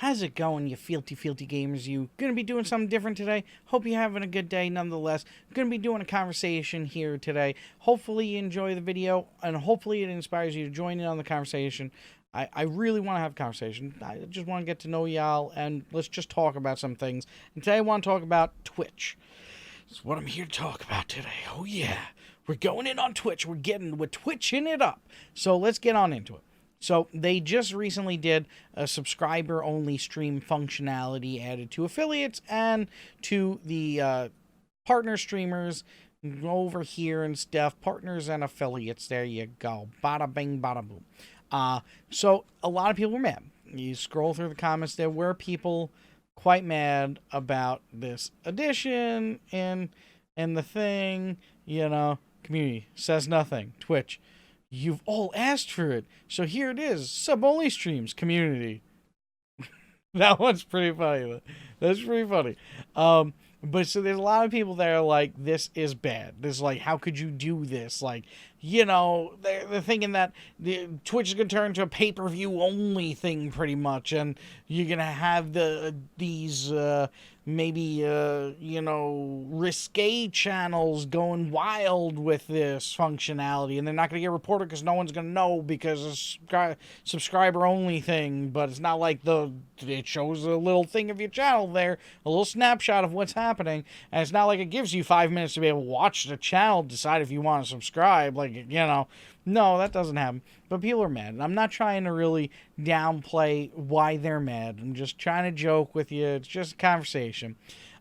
How's it going, you fealty gamers? You gonna be doing something different today? Hope you're having a good day nonetheless. Gonna be doing a conversation here today. Hopefully you enjoy the video, and hopefully it inspires you to join in on the conversation. I really want to have a conversation. I just want to get to know y'all, and let's just talk about some things. And today I want to talk about Twitch. That's what I'm here to talk about today. Oh yeah, we're going in on Twitch. We're twitching it up. So let's get on into it. So they just recently did a subscriber-only stream functionality added to affiliates and to the partner streamers over here and stuff. Partners and affiliates. There you go. Bada bing, bada boom. So a lot of people were mad. You scroll through the comments, there were people quite mad about this addition and the thing, community says nothing. Twitch, you've all asked for it, so here it is. Sub-only streams, community. That one's pretty funny. That's pretty funny. But so there's a lot of people that are like, this is bad. This is like, how could you do this? Like, they're thinking that Twitch is going to turn into a pay-per-view only thing pretty much. And you're going to have these risque channels going wild with this functionality. And they're not going to get reported because no one's going to know because it's a subscriber-only thing. But it's not like it shows a little thing of your channel there, a little snapshot of what's happening. And it's not like it gives you 5 minutes to be able to watch the channel, decide if you want to subscribe. No, that doesn't happen. But people are mad. And I'm not trying to really downplay why they're mad. I'm just trying to joke with you. It's just a conversation.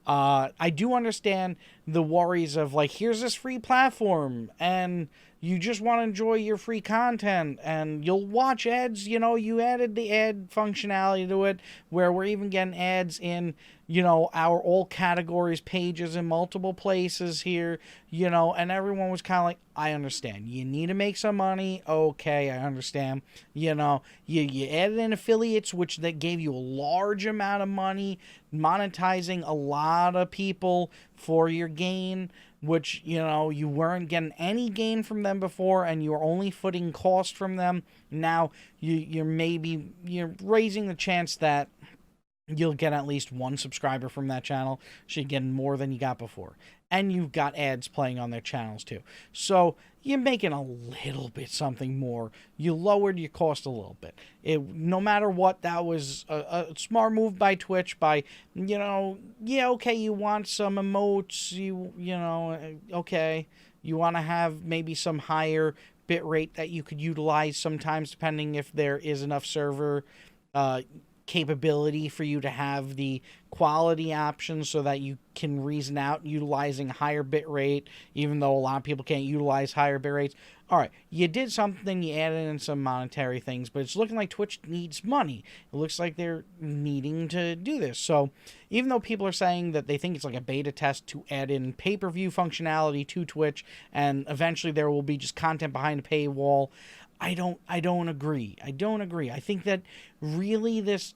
I do understand the worries of, like, here's this free platform, and you just want to enjoy your free content, and you'll watch ads. You added the ad functionality to it, where we're even getting ads in, our all categories pages in multiple places here, and everyone was kind of like, I understand. You need to make some money. Okay, I understand. You added in affiliates, which that gave you a large amount of money, monetizing a lot of people for your gain, which, you weren't getting any gain from them before, and you were only footing cost from them. Now, you're raising the chance that you'll get at least one subscriber from that channel, so you're getting more than you got before. And you've got ads playing on their channels too. So you're making a little bit something more. You lowered your cost a little bit. No matter what, that was a smart move by Twitch by, okay, you want some emotes, okay. You want to have maybe some higher bit rate that you could utilize sometimes, depending if there is enough server capability for you to have the quality options so that you can reason out utilizing higher bit rate, even though a lot of people can't utilize higher bit rates. All right, you did something, you added in some monetary things, but it's looking like Twitch needs money. It looks like they're needing to do this. So even though people are saying that they think it's like a beta test to add in pay-per-view functionality to Twitch, and eventually there will be just content behind a paywall, I don't agree. I think that really this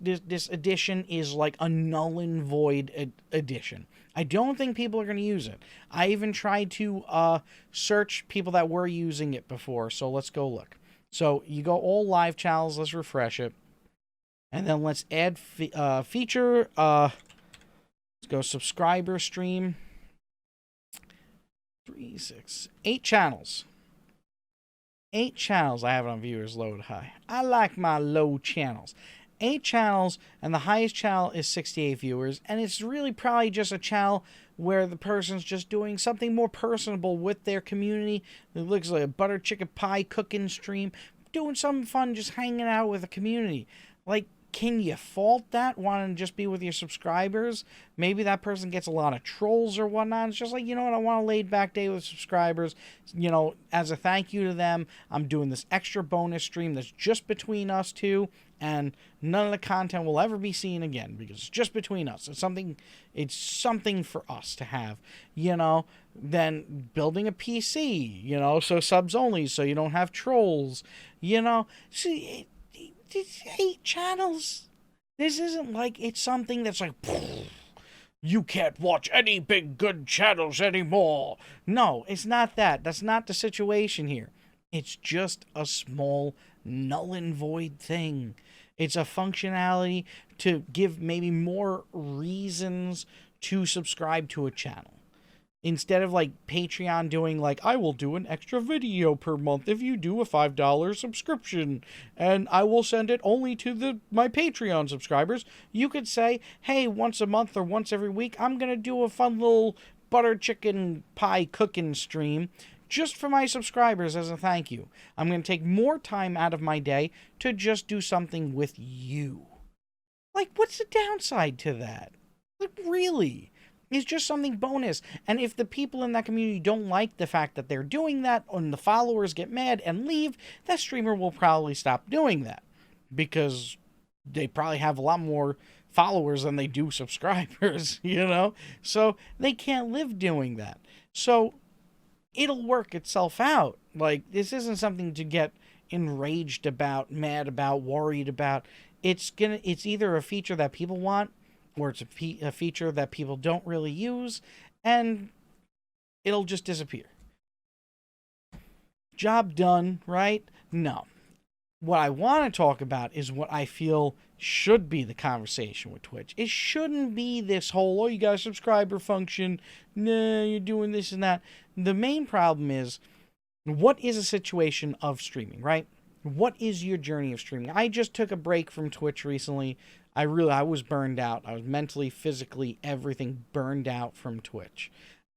edition is like a null and void edition. I don't think people are going to use it. I even tried to search people that were using it before. So let's go look. So you go all live channels. Let's refresh it. And then let's add feature. Let's go subscriber stream. 3, 6, 8 channels. 8 channels. I have it on viewers load high. I like my low channels. 8 channels, and the highest channel is 68 viewers, and it's really probably just a channel where the person's just doing something more personable with their community. It looks like a butter chicken pie cooking stream, doing something fun, just hanging out with the community. Like, can you fault that, wanting to just be with your subscribers? Maybe that person gets a lot of trolls or whatnot. It's just like, you know what, I want a laid-back day with subscribers. As a thank you to them, I'm doing this extra bonus stream that's just between us two, and none of the content will ever be seen again because it's just between us. It's something for us to have, Then building a PC, so subs only, so you don't have trolls, See, it's 8 channels. This isn't like it's something that's like, you can't watch any big good channels anymore. No, it's not that. That's not the situation here. It's just a small null and void thing. It's a functionality to give maybe more reasons to subscribe to a channel. Instead of like Patreon doing like, I will do an extra video per month if you do a $5 subscription, and I will send it only to my Patreon subscribers. You could say, hey, once a month or once every week, I'm going to do a fun little butter chicken pie cooking stream just for my subscribers as a thank you. I'm going to take more time out of my day to just do something with you. Like, what's the downside to that? Like, really? It's just something bonus. And if the people in that community don't like the fact that they're doing that, and the followers get mad and leave, that streamer will probably stop doing that. Because they probably have a lot more followers than they do subscribers, you know? So they can't live doing that. So it'll work itself out. Like, this isn't something to get enraged about, mad about, worried about. It's either a feature that people want, or it's a feature that people don't really use, and it'll just disappear. Job done, right? No. What I want to talk about is what I feel should be the conversation with Twitch. It shouldn't be this whole, oh, you got a subscriber function, nah, you're doing this and that. The main problem is, what is a situation of streaming, right? What is your journey of streaming? I just took a break from Twitch recently. I was burned out. I was mentally, physically, everything burned out from Twitch.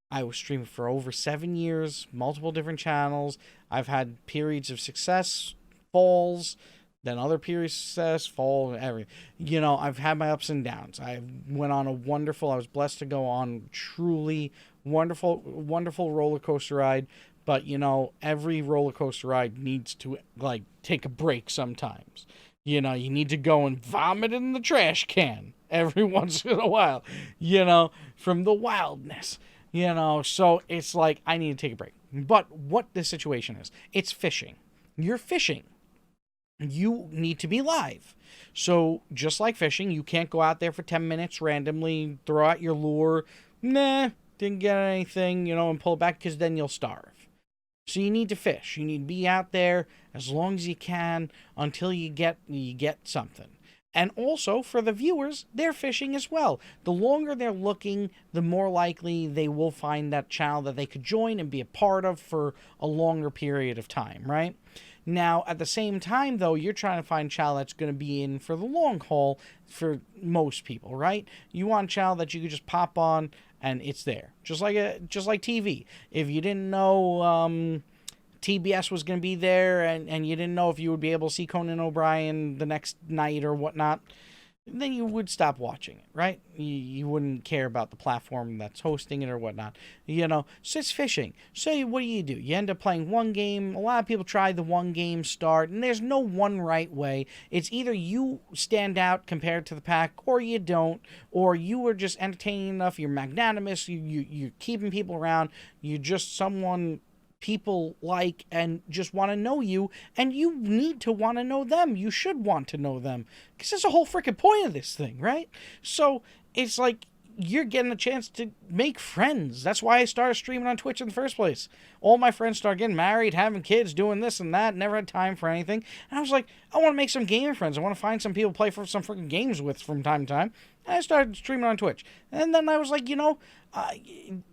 I was streaming for over 7 years, multiple different channels. I've had periods of success, falls, then other periods of success, fall, everything. You know, I've had my ups and downs. I was blessed to go on truly wonderful, wonderful roller coaster ride. But, you know, every roller coaster ride needs to, like, take a break sometimes. You know, you need to go and vomit in the trash can every once in a while, you know, from the wildness, you know. So it's like, I need to take a break. But what the situation is, it's fishing. You're fishing. You need to be live. So just like fishing, you can't go out there for 10 minutes randomly, throw out your lure, nah, didn't get anything, you know, and pull it back, because then you'll starve. So you need to fish. You need to be out there as long as you can until you get something. And also, for the viewers, they're fishing as well. The longer they're looking, the more likely they will find that channel that they could join and be a part of for a longer period of time, right? Now, at the same time, though, you're trying to find a channel that's going to be in for the long haul for most people, right? You want a channel that you could just pop on and it's there. Just like TV. If you didn't know TBS was going to be there and you didn't know if you would be able to see Conan O'Brien the next night or whatnot, then you would stop watching it, right? You wouldn't care about the platform that's hosting it or whatnot, you know. So it's fishing. So what do? You end up playing one game. A lot of people try the one game start, and there's no one right way. It's either you stand out compared to the pack, or you don't, or you are just entertaining enough, you're magnanimous, you're keeping people around, you're just someone people like and just want to know you, and you need to want to know them. You should want to know them, because that's the whole freaking point of this thing, right? So it's like you're getting a chance to make friends. That's why I started streaming on Twitch in the first place. All my friends started getting married, having kids, doing this and that, never had time for anything. And I was like, I want to make some gaming friends. I want to find some people to play for some freaking games with from time to time. And I started streaming on Twitch. And then I was like, you know,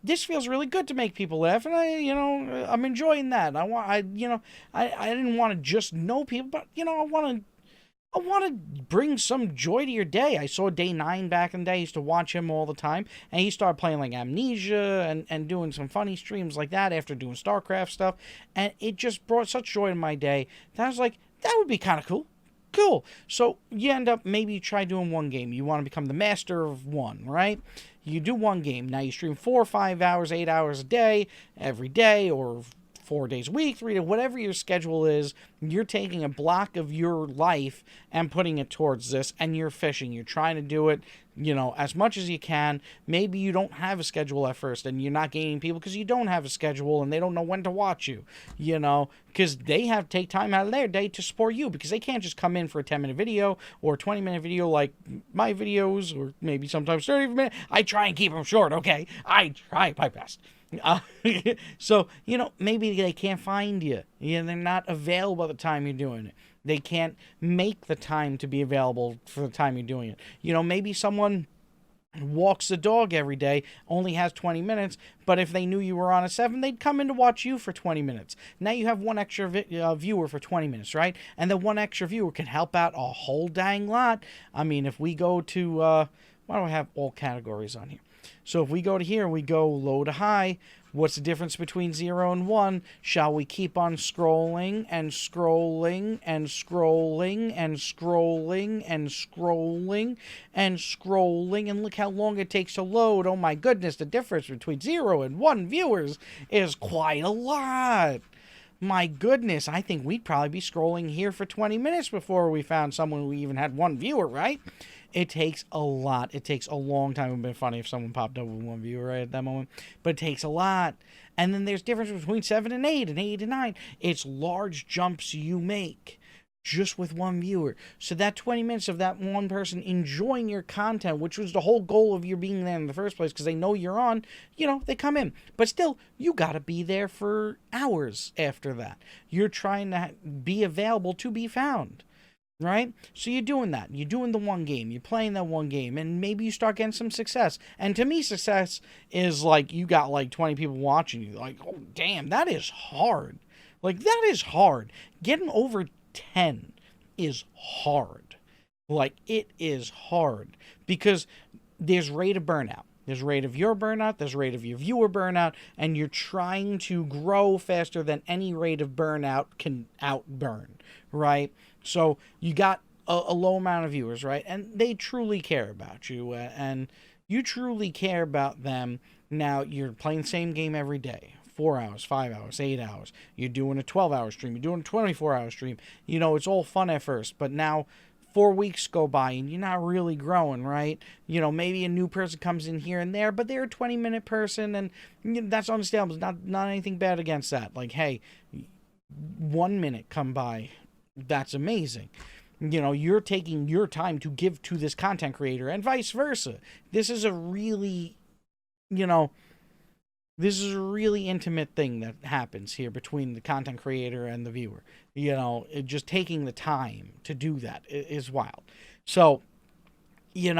this feels really good to make people laugh, and I'm enjoying that. I didn't want to just know people, but I want to bring some joy to your day. I saw Day 9 back in the day. I used to watch him all the time, and he started playing like Amnesia and doing some funny streams like that after doing StarCraft stuff, and it just brought such joy to my day that I was like, that would be kind of cool. Cool. So you end up, maybe you try doing one game. You want to become the master of one, right? You do one game. Now you stream 4 or 5 hours, 8 hours a day, every day, or 4 days a week, 3 days, whatever your schedule is. You're taking a block of your life and putting it towards this, and you're fishing. You're trying to do it, as much as you can. Maybe you don't have a schedule at first, and you're not gaining people because you don't have a schedule, and they don't know when to watch you, because they have to take time out of their day to support you, because they can't just come in for a 10-minute video or a 20-minute video like my videos, or maybe sometimes 30 minutes. I try and keep them short, okay? I try my best. So, maybe they can't find you. They're not available at the time you're doing it. They can't make the time to be available for the time you're doing it. Maybe someone walks the dog every day, only has 20 minutes, but if they knew you were on a 7, they'd come in to watch you for 20 minutes. Now you have one extra viewer for 20 minutes, right? And the one extra viewer can help out a whole dang lot. I mean, if we go to, why do I have all categories on here? So if we go to here, we go low to high. What's the difference between 0 and 1? Shall we keep on scrolling and scrolling and scrolling and scrolling and scrolling and scrolling? And look how long it takes to load. Oh my goodness, the difference between 0 and 1 viewers is quite a lot. My goodness, I think we'd probably be scrolling here for 20 minutes before we found someone who even had 1 viewer, right? It takes a lot. It takes a long time. It would have been funny if someone popped up with 1 viewer right at that moment. But it takes a lot. And then there's difference between 7 and 8 and 8 and 9. It's large jumps you make just with 1 viewer. So that 20 minutes of that one person enjoying your content, which was the whole goal of your being there in the first place, because they know you're on, they come in. But still, you got to be there for hours after that. You're trying to be available to be found. Right? So you're doing that. You're doing the one game. You're playing that one game. And maybe you start getting some success. And to me, success is like you got like 20 people watching you. Like, oh, damn, that is hard. Like, that is hard. Getting over 10 is hard. Like, it is hard. Because there's rate of burnout. There's rate of your burnout. There's rate of your viewer burnout. And you're trying to grow faster than any rate of burnout can outburn. Right? So you got a low amount of viewers, right? And they truly care about you, and you truly care about them. Now, you're playing the same game every day. 4 hours, 5 hours, 8 hours. You're doing a 12-hour stream. You're doing a 24-hour stream. It's all fun at first, but now 4 weeks go by and you're not really growing, right? Maybe a new person comes in here and there, but they're a 20-minute person, and that's understandable. It's not anything bad against that. Like, hey, 1 minute come by. That's amazing. You're taking your time to give to this content creator and vice versa. This is a really, intimate thing that happens here between the content creator and the viewer. Just taking the time to do that is wild. So, you're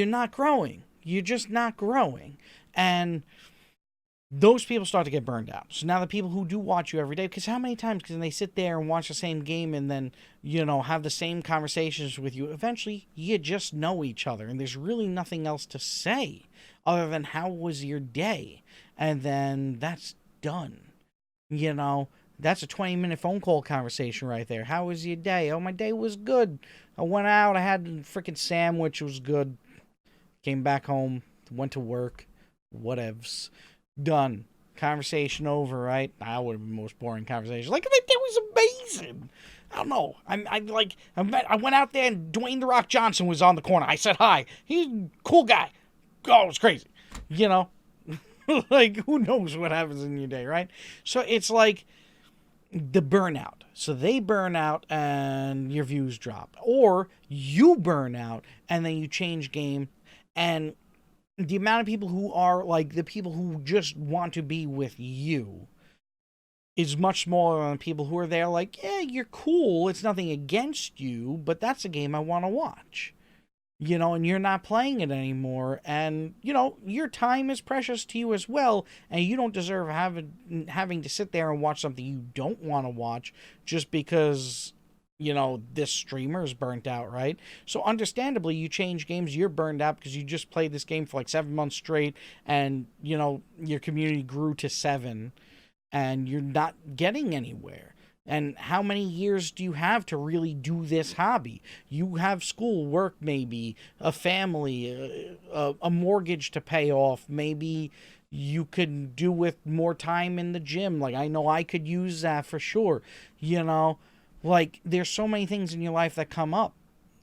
not growing. You're just not growing. And those people start to get burned out. So now the people who do watch you every day, because how many times can they sit there and watch the same game and then, have the same conversations with you? Eventually, you just know each other, and there's really nothing else to say other than how was your day? And then that's done. That's a 20-minute phone call conversation right there. How was your day? Oh, my day was good. I went out, I had a freaking sandwich, it was good. Came back home, went to work, whatevs. Done. Conversation over, right? That would have been the most boring conversation. Like, that was amazing. I don't know. I went out there and Dwayne The Rock Johnson was on the corner. I said hi. He's a cool guy. Oh, it was crazy. Like, who knows what happens in your day, right? So it's like the burnout. So they burn out and your views drop. Or you burn out and then you change game, and the amount of people who are like the people who just want to be with you is much smaller than people who are there like, yeah, you're cool. It's nothing against you, but that's a game I want to watch. And you're not playing it anymore. And, your time is precious to you as well. And you don't deserve having to sit there and watch something you don't want to watch just because, this streamer is burnt out, right? So understandably, you change games, you're burned out because you just played this game for like 7 months straight and, your community grew to 7 and you're not getting anywhere. And how many years do you have to really do this hobby? You have school, work, maybe, a family, a mortgage to pay off. Maybe you could do with more time in the gym. Like, I know I could use that for sure, Like, there's so many things in your life that come up.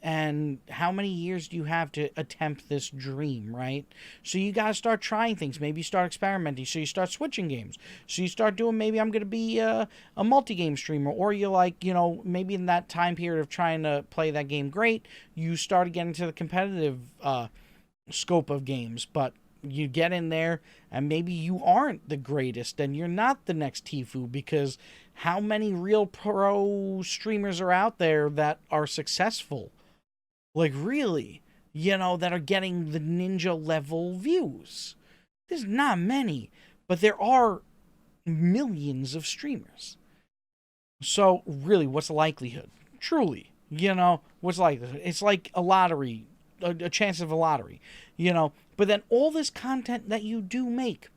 And how many years do you have to attempt this dream, right? So you got to start trying things. Maybe you start experimenting. So you start switching games. So you start doing, maybe I'm going to be a multi-game streamer. Or you're like, maybe in that time period of trying to play that game great, you start getting into the competitive scope of games. But you get in there and maybe you aren't the greatest and you're not the next Tfue, because how many real pro streamers are out there that are successful? Like, really, that are getting the ninja level views. There's not many, but there are millions of streamers. So, really, what's the likelihood? Truly, what's the likelihood? It's like a lottery, a chance of a lottery, But then all this content that you do make,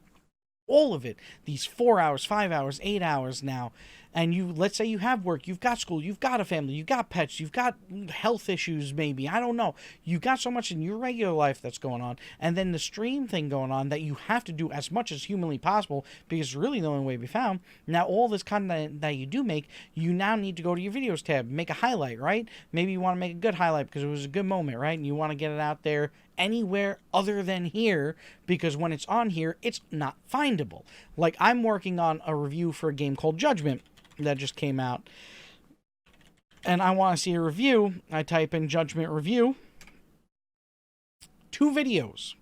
all of it, these 4 hours, 5 hours, 8 hours now, and let's say you have work, you've got school, you've got a family, you've got pets, you've got health issues, maybe, I don't know. You've got so much in your regular life that's going on, and then the stream thing going on that you have to do as much as humanly possible because it's really the only way to be found. Now, all this content that you do make, you now need to go to your videos tab, make a highlight, right? Maybe you want to make a good highlight because it was a good moment, right? And you want to get it out there anywhere other than here, because when it's on here, it's not findable. Like, I'm working on a review for a game called Judgment that just came out, and I want to see a review. I type in Judgment review, 2 videos,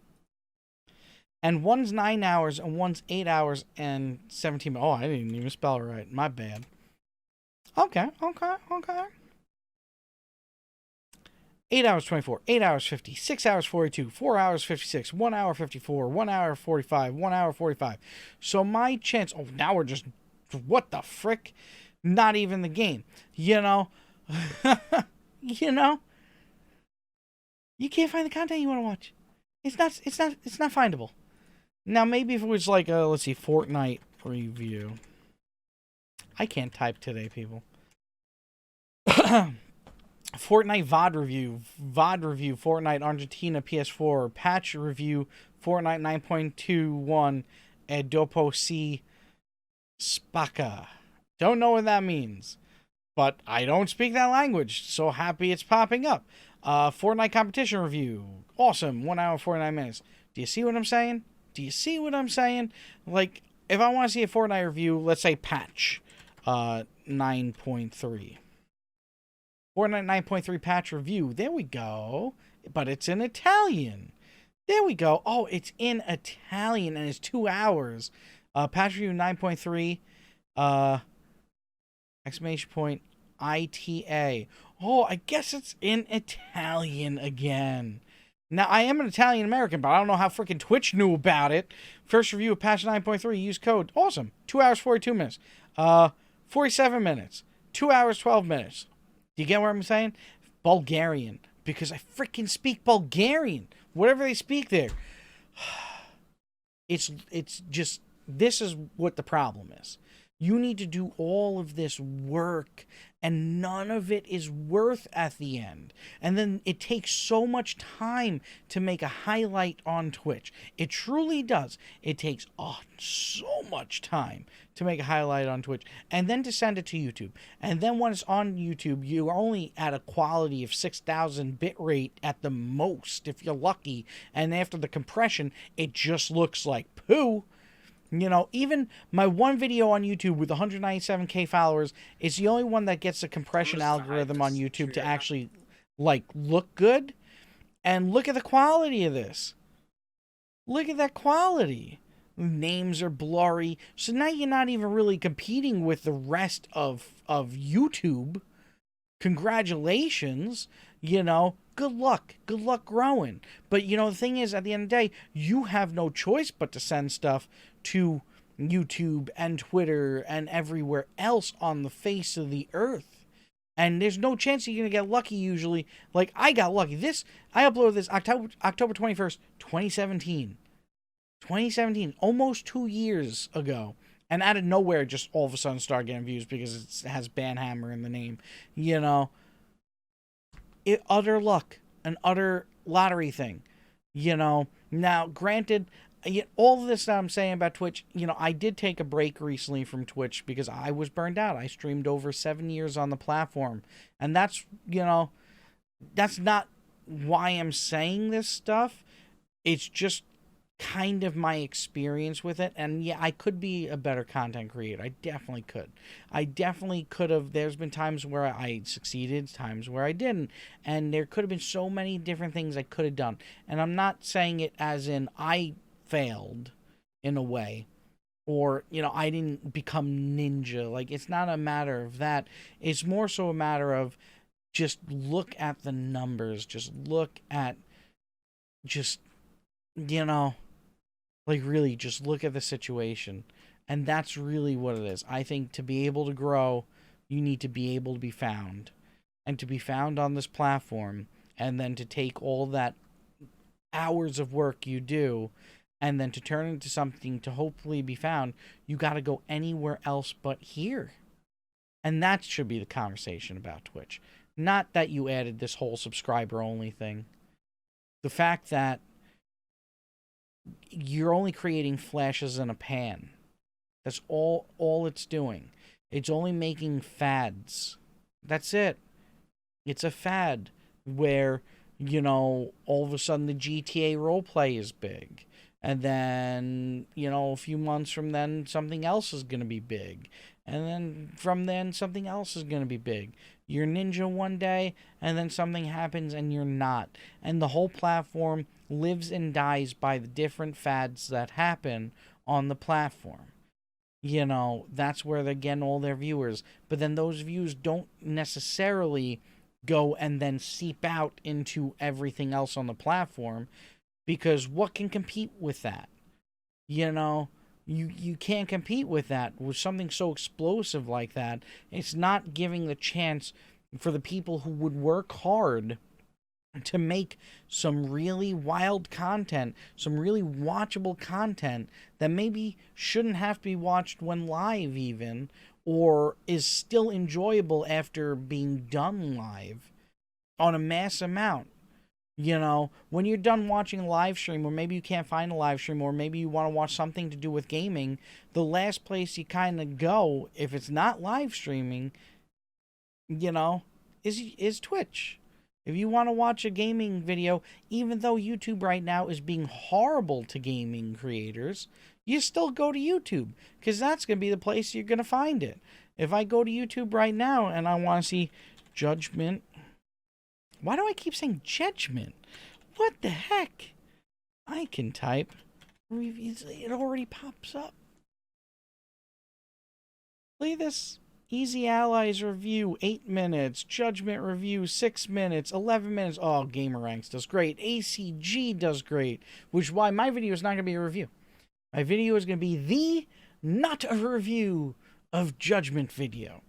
and one's 9 hours and one's 8 hours and 17 minutes. Oh, I didn't even spell it right, my bad. Okay. 8 hours 24, 8 hours 50, 6 hours 42, 4 hours 56, 1 hour 54, 1 hour 45, 1 hour 45. So my chance, now we're just, what the frick? Not even the game. You can't find the content you want to watch. It's not findable. Now, maybe if it was like a, let's see, Fortnite review. I can't type today, people. Fortnite VOD review, Fortnite Argentina PS4, patch review, Fortnite 9.21, Adopo C Spaka. Don't know what that means, but I don't speak that language, so happy it's popping up. Fortnite competition review, awesome, 1 hour, 49 minutes. Do you see what I'm saying? Like, if I want to see a Fortnite review, let's say patch 9.3. Fortnite 9.3 patch review. There we go. But it's in Italian. There we go. Oh, it's in Italian and it's 2 hours. Patch review 9.3. Exclamation point ITA. Oh, I guess it's in Italian again. Now, I am an Italian American, but I don't know how freaking Twitch knew about it. First review of patch 9.3. Use code. Awesome. 2 hours, 42 minutes. 47 minutes. 2 hours, 12 minutes. Do you get what I'm saying? Bulgarian. Because I freaking speak Bulgarian. Whatever they speak there. It's just, this is what the problem is. You need to do all of this work, and none of it is worth at the end. And then it takes so much time to make a highlight on Twitch. It truly does. It takes so much time to make a highlight on Twitch, and then to send it to YouTube. And then when it's on YouTube, you're only at a quality of 6,000 bit rate at the most, if you're lucky. And after the compression, it just looks like poo. Even my one video on YouTube with 197K followers is the only one that gets the compression algorithm on YouTube to actually, look good. And look at the quality of this. Look at that quality. Names are blurry. So now you're not even really competing with the rest of YouTube. Congratulations. Good luck growing. But the thing is, at the end of the day, you have no choice but to send stuff to YouTube and Twitter and everywhere else on the face of the earth. And there's no chance you're going to get lucky usually. Like, I got lucky. I uploaded this October 21st, 2017. 2017, almost 2 years ago. And out of nowhere, just all of a sudden start getting views because it has Banhammer in the name. Utter luck. An utter lottery thing. Now, granted, all of this that I'm saying about Twitch, I did take a break recently from Twitch because I was burned out. I streamed over 7 years on the platform. And that's not why I'm saying this stuff. It's just kind of my experience with it. And yeah, I could be a better content creator. I definitely could have. There's been times where I succeeded, times where I didn't. And there could have been so many different things I could have done. And I'm not saying it as in I failed in a way, or I didn't become ninja. Like, it's not a matter of that. It's more so a matter of just look at the numbers, just look at just like really just look at the situation. And that's really what it is. I think to be able to grow, you need to be able to be found, and to be found on this platform, and then to take all that hours of work you do and then to turn into something to hopefully be found, you got to go anywhere else but here. And that should be the conversation about Twitch. Not that you added this whole subscriber only thing. The fact that you're only creating flashes in a pan. That's all it's doing. It's only making fads. That's it. It's a fad where, all of a sudden the GTA roleplay is big. And then, a few months from then, something else is going to be big. And then from then, something else is going to be big. You're ninja one day, and then something happens and you're not. And the whole platform lives and dies by the different fads that happen on the platform. That's where they're getting all their viewers. But then those views don't necessarily go and then seep out into everything else on the platform, because what can compete with that? You can't compete with that, with something so explosive like that. It's not giving the chance for the people who would work hard to make some really wild content, some really watchable content that maybe shouldn't have to be watched when live even, or is still enjoyable after being done live on a mass amount. When you're done watching a live stream, or maybe you can't find a live stream, or maybe you want to watch something to do with gaming, the last place you kind of go, if it's not live streaming, is Twitch. If you want to watch a gaming video, even though YouTube right now is being horrible to gaming creators, you still go to YouTube, because that's going to be the place you're going to find it. If I go to YouTube right now and I want to see Judgment... Why do I keep saying Judgment? What the heck? I can type reviews. It already pops up. Look at this. Easy Allies review, 8 minutes. Judgment review, 6 minutes. 11 minutes. Oh, Gameranks does great. ACG does great. Which is why my video is not going to be a review. My video is going to be the not a review of Judgment video.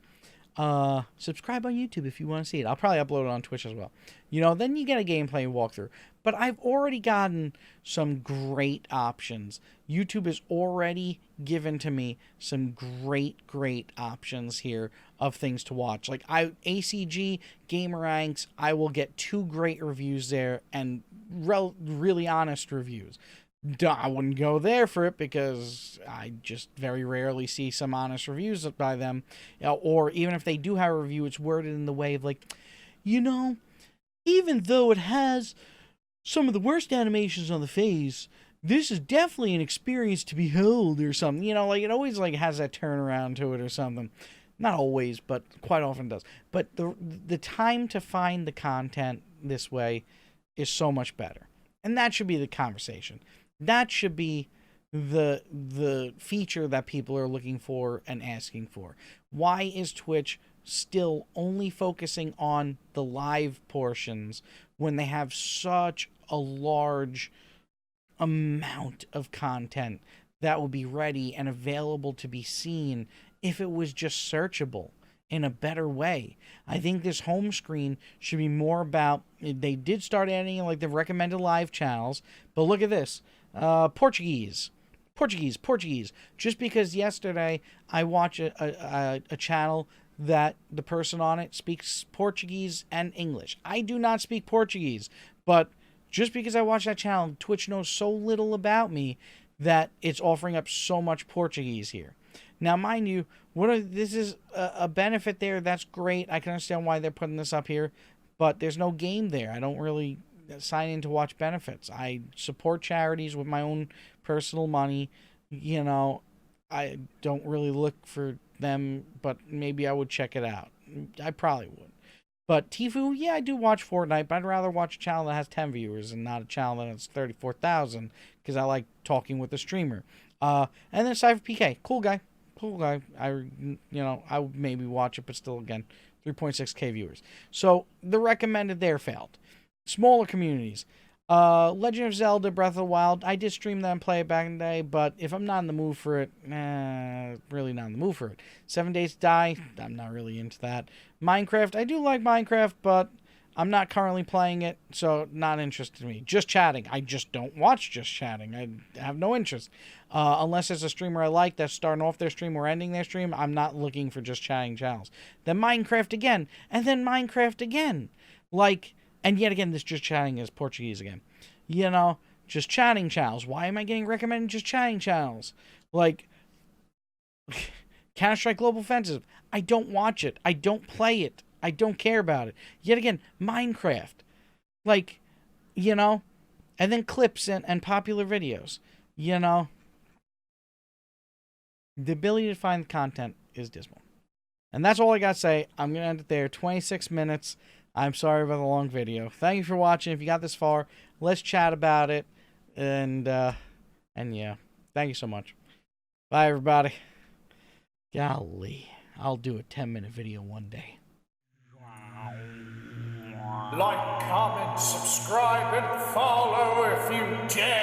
Subscribe on YouTube if you want to see it. I'll probably upload it on Twitch as well. Then you get a gameplay walkthrough. But I've already gotten some great options. YouTube has already given to me some great options here of things to watch. Like ACG, Gameranks, I will get 2 great reviews there, and really honest reviews. I wouldn't go there for it because I just very rarely see some honest reviews by them. Or even if they do have a review, it's worded in the way of like, even though it has some of the worst animations on the face, this is definitely an experience to behold, or something. Like it always like has that turnaround to it or something. Not always, but quite often does. But the time to find the content this way is so much better. And that should be the conversation. That should be the feature that people are looking for and asking for. Why is Twitch still only focusing on the live portions when they have such a large amount of content that will be ready and available to be seen if it was just searchable in a better way? I think this home screen should be more about, they did start adding like the recommended live channels, but look at this. Portuguese. Just because yesterday I watched a channel that the person on it speaks Portuguese and English. I do not speak Portuguese, but just because I watch that channel, Twitch knows so little about me that it's offering up so much Portuguese here. Now, mind you, this is a benefit there. That's great. I can understand why they're putting this up here, but there's no game there. I don't really sign in to watch benefits. I support charities with my own personal money. I don't really look for them, but maybe I would check it out. I probably would. But Tfue, yeah, I do watch Fortnite, but I'd rather watch a channel that has 10 viewers and not a channel that has 34,000 because I like talking with the streamer. And then Cypher PK, cool guy. Cool guy. I would maybe watch it, but still, again, 3.6k viewers. So the recommended there failed. Smaller communities. Legend of Zelda Breath of the Wild. I did stream that and play it back in the day, but if I'm not in the mood for it, really not in the mood for it. 7 Days to Die, I'm not really into that. Minecraft, I do like Minecraft, but I'm not currently playing it, so not interested in me. Just chatting. I just don't watch just chatting. I have no interest. Unless it's a streamer I like that's starting off their stream or ending their stream, I'm not looking for just chatting channels. Then Minecraft again, and then Minecraft again. And yet again, this just chatting is Portuguese again. Just chatting channels. Why am I getting recommended just chatting channels? Counter-Strike Global Offensive. I don't watch it. I don't play it. I don't care about it. Yet again, Minecraft. And then clips and popular videos. The ability to find the content is dismal. And that's all I got to say. I'm going to end it there. 26 minutes. I'm sorry about the long video. Thank you for watching. If you got this far, let's chat about it. And yeah, thank you so much. Bye, everybody. Golly, I'll do a 10-minute video one day. Like, comment, subscribe, and follow if you dare.